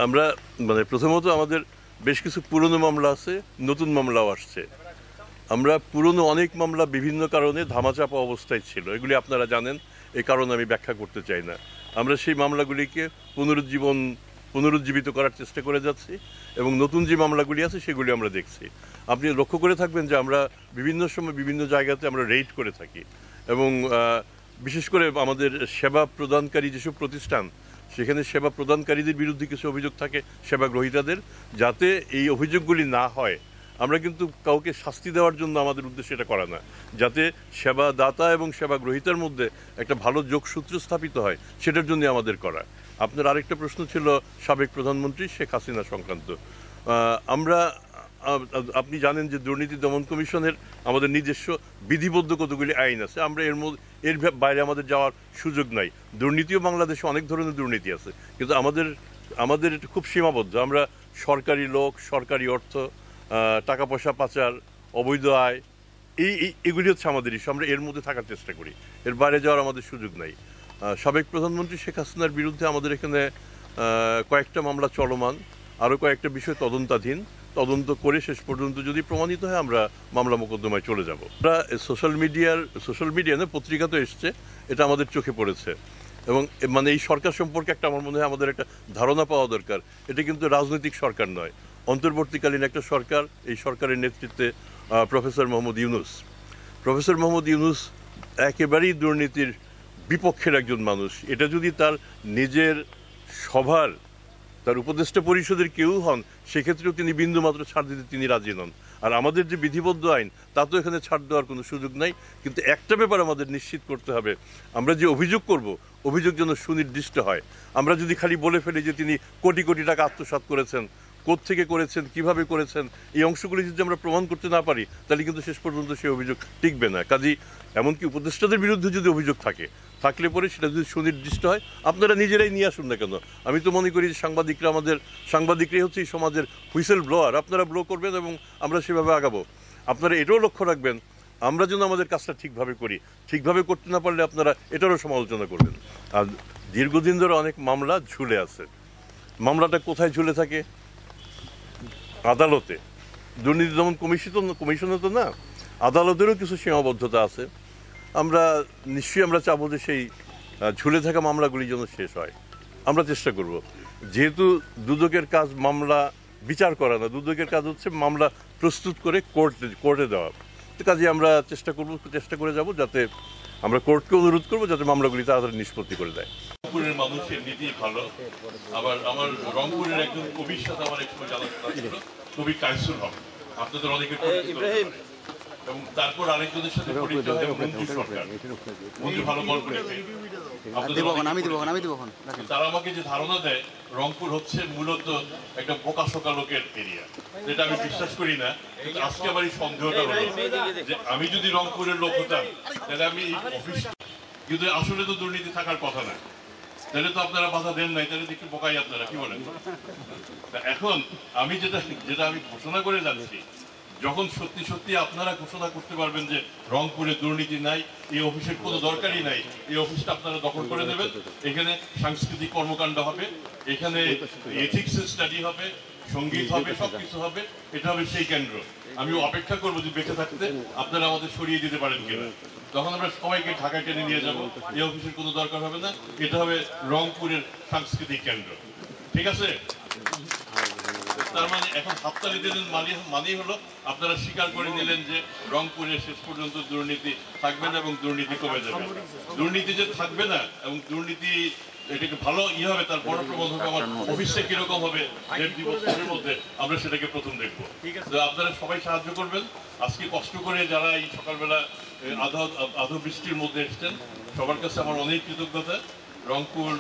আমরা মানে প্রথমত আমাদের বেশ কিছু পুরনো মামলা আছে, নতুন মামলাও আসছে। আমরা পুরনো অনেক মামলা বিভিন্ন কারণে ধামাচাপা অবস্থায় ছিল, এগুলি আপনারা জানেন, এই কারণে আমি ব্যাখ্যা করতে চাই না। আমরা সেই মামলাগুলিকে পুনরুজ্জীবিত করার চেষ্টা করে যাচ্ছি এবং নতুন যে মামলাগুলি আছে সেগুলি আমরা দেখছি। আপনি লক্ষ্য করে থাকবেন যে আমরা বিভিন্ন সময় বিভিন্ন জায়গাতে আমরা রেইড করে থাকি এবং বিশেষ করে আমাদের সেবা প্রদানকারী যেসব প্রতিষ্ঠান, সেখানে সেবা প্রদানকারীদের বিরুদ্ধে কিছু অভিযোগ থাকে সেবা গ্রহীতাদের, যাতে এই অভিযোগগুলি না হয়। আমরা কিন্তু কাউকে শাস্তি দেওয়ার জন্য আমাদের উদ্দেশ্য এটা করা না, যাতে সেবাদাতা এবং সেবা গ্রহীতার মধ্যে একটা ভালো যোগসূত্র স্থাপিত হয়, সেটার জন্য আমাদের করা। আপনার আরেকটা প্রশ্ন ছিল সাবেক প্রধানমন্ত্রী শেখ হাসিনা সংক্রান্ত। আপনি জানেন যে দুর্নীতি দমন কমিশনের আমাদের নিজস্ব বিধিবদ্ধ কতগুলি আইন আছে, আমরা এর বাইরে আমাদের যাওয়ার সুযোগ নাই। দুর্নীতিও বাংলাদেশে অনেক ধরনের দুর্নীতি আছে, কিন্তু আমাদের এটা খুব সীমাবদ্ধ। আমরা সরকারি লোক, সরকারি অর্থ, টাকা পয়সা পাচার, অবৈধ আয়, এগুলি হচ্ছে আমাদের ইস্যু। আমরা এর মধ্যে থাকার চেষ্টা করি, এর বাইরে যাওয়ার আমাদের সুযোগ নাই। সাবেক প্রধানমন্ত্রী শেখ হাসিনার বিরুদ্ধে আমাদের এখানে কয়েকটা মামলা চলমান, আরও কয়েকটা বিষয় তদন্তাধীন। তদন্ত করে শেষ পর্যন্ত যদি প্রমাণিত হয় আমরা মামলা মোকদ্দমায় চলে যাব। আমরা সোশ্যাল মিডিয়া না, পত্রিকা তো এসছে, এটা আমাদের চোখে পড়েছে এবং মানে এই সরকার সম্পর্কে আমার মনে হয় আমাদের একটা ধারণা পাওয়া দরকার। এটা কিন্তু রাজনৈতিক সরকার নয়, অন্তর্বর্তীকালীন একটা সরকার। এই সরকারের নেতৃত্বে প্রফেসর মোহাম্মদ ইউনূস একেবারেই দুর্নীতির বিপক্ষের একজন মানুষ। এটা যদি তার নিজের সভার, তার উপদেষ্টা পরিষদের কেউ হন, সেক্ষেত্রেও তিনি বিন্দুমাত্র ছাড় দিতে তিনি রাজি নন। আর আমাদের যে বিধিবদ্ধ আইন, তাতেও এখানে ছাড় দেওয়ার কোনো সুযোগ নাই। কিন্তু একটা ব্যাপার আমাদের নিশ্চিত করতে হবে, আমরা যে অভিযোগ করব, অভিযোগ যেন সুনির্দিষ্ট হয়। আমরা যদি খালি বলে ফেলি যে তিনি কোটি কোটি টাকা আত্মসাৎ করেছেন, কোত্থেকে করেছেন, কিভাবে করেছেন, এই অংশগুলি যদি আমরা প্রমাণ করতে না পারি, তাহলে কিন্তু শেষ পর্যন্ত সেই অভিযোগ টিকবে না। কাজেই এমনকি উপদেষ্টাদের বিরুদ্ধে যদি অভিযোগ থাকলে পরে সেটা যদি সুনির্দিষ্ট হয়, আপনারা নিজেরাই নিয়ে আসুন না কেন। আমি তো মনে করি যে সাংবাদিকরাই হচ্ছে এই সমাজের হুইসেল ব্লোয়ার। আপনারা ব্লো করবেন এবং আমরা সেভাবে আগাবো। আপনারা এটাও লক্ষ্য রাখবেন, আমরা যেন আমাদের কাজটা ঠিকভাবে করি। ঠিকভাবে করতে না পারলে আপনারা এটারও সমালোচনা করবেন। আর দীর্ঘদিন ধরে অনেক মামলা ঝুলে আছে। মামলাটা কোথায় ঝুলে থাকে? আদালতে। দুর্নীতি দমন কমিশনে তো না, আদালতেরও কিছু সীমাবদ্ধতা আছে। নিশ্চয়ই আমরা চাবো যে সেই ঝুলে থাকা মামলাগুলি যেন শেষ হয়। আমরা চেষ্টা করব। যেহেতু দুদকের কাজ মামলা বিচার করা না, দুদকের কাজ হচ্ছে মামলা প্রস্তুত করে কোর্টে দেওয়া। তো কাজে আমরা চেষ্টা করে যাব, যাতে আমরা কোর্টকে অনুরোধ করবো যাতে মামলাগুলি তাড়াতাড়ি নিষ্পত্তি করে দেয়। রংপুরের মানুষের নীতি ভালো। আবার আমার রংপুরের একজন কবির সাথে আমার একটু জানাশোনা ছিল, কবি কায়সুর হক, আপনাদের অনেকের এবং তারপর আরেকজনের সাথে পরিচয় হয় মঞ্জু সরকার। মঞ্জু ভালো গল্প লেখে। তারা আমাকে যে ধারণা দেয় রংপুর হচ্ছে মূলত একটা বোকাশোকা লোকের এরিয়া, যেটা আমি বিশ্বাস করি না। কিন্তু আজকে আমার এই সন্দেহটা হলো যে আমি যদি রংপুরের লোক হতাম, তাহলে আমি এই অফিস, কিন্তু আসলে তো দুর্নীতি থাকার কথা না, তাহলে তো আপনারা বাধা দেন নাই, তাহলে একটু বোকাই আপনারা, কি বলেন? এখন আমি যেটা আমি ঘোষণা করে যাচ্ছি, যখন সত্যি আপনারা ঘোষণা করতে পারবেন যে রংপুরে দুর্নীতি নাই, এই অফিসের কোনো দরকারই নাই, এই অফিসটা আপনারা দখল করে দেবেন, এখানে সাংস্কৃতিক কর্মকাণ্ড হবে, এখানে এথিক্স স্টাডি হবে, সঙ্গীত হবে, সবকিছু হবে, এটা হবে সেই কেন্দ্র। আমি অপেক্ষা করবো যে বেঁচে থাকতে আপনারা আমাদের সরিয়ে দিতে পারেন কিনা। তখন আমরা সবাইকে ঢাকায় টেনে নিয়ে যাব, এই অফিসের কোনো দরকার হবে না, এটা হবে রংপুরের সাংস্কৃতিক কেন্দ্র। ঠিক আছে? তার মানে এখন হাততালি দিলেন মানেই হলো আপনারা স্বীকার করে নিলেন যে রংপুরে শেষ পর্যন্ত দুর্নীতি থাকবে না এবং দুর্নীতি কমে যাবে। দুর্নীতি যে থাকবে না এবং দুর্নীতি এটাকে ভালো হবে, তার বড় প্রমাণ হবে আমার অফিসটা কিরকম হবে 1.5-2 বছরের মধ্যে, আমরা সেটাকে প্রথম দেখবো। তো আপনারা সবাই সাহায্য করবেন। আজকে কষ্ট করে যারা এই সকালবেলা আধো বৃষ্টির মধ্যে এসছেন, সবার কাছে আমার অনেক কৃতজ্ঞতা। রংপুর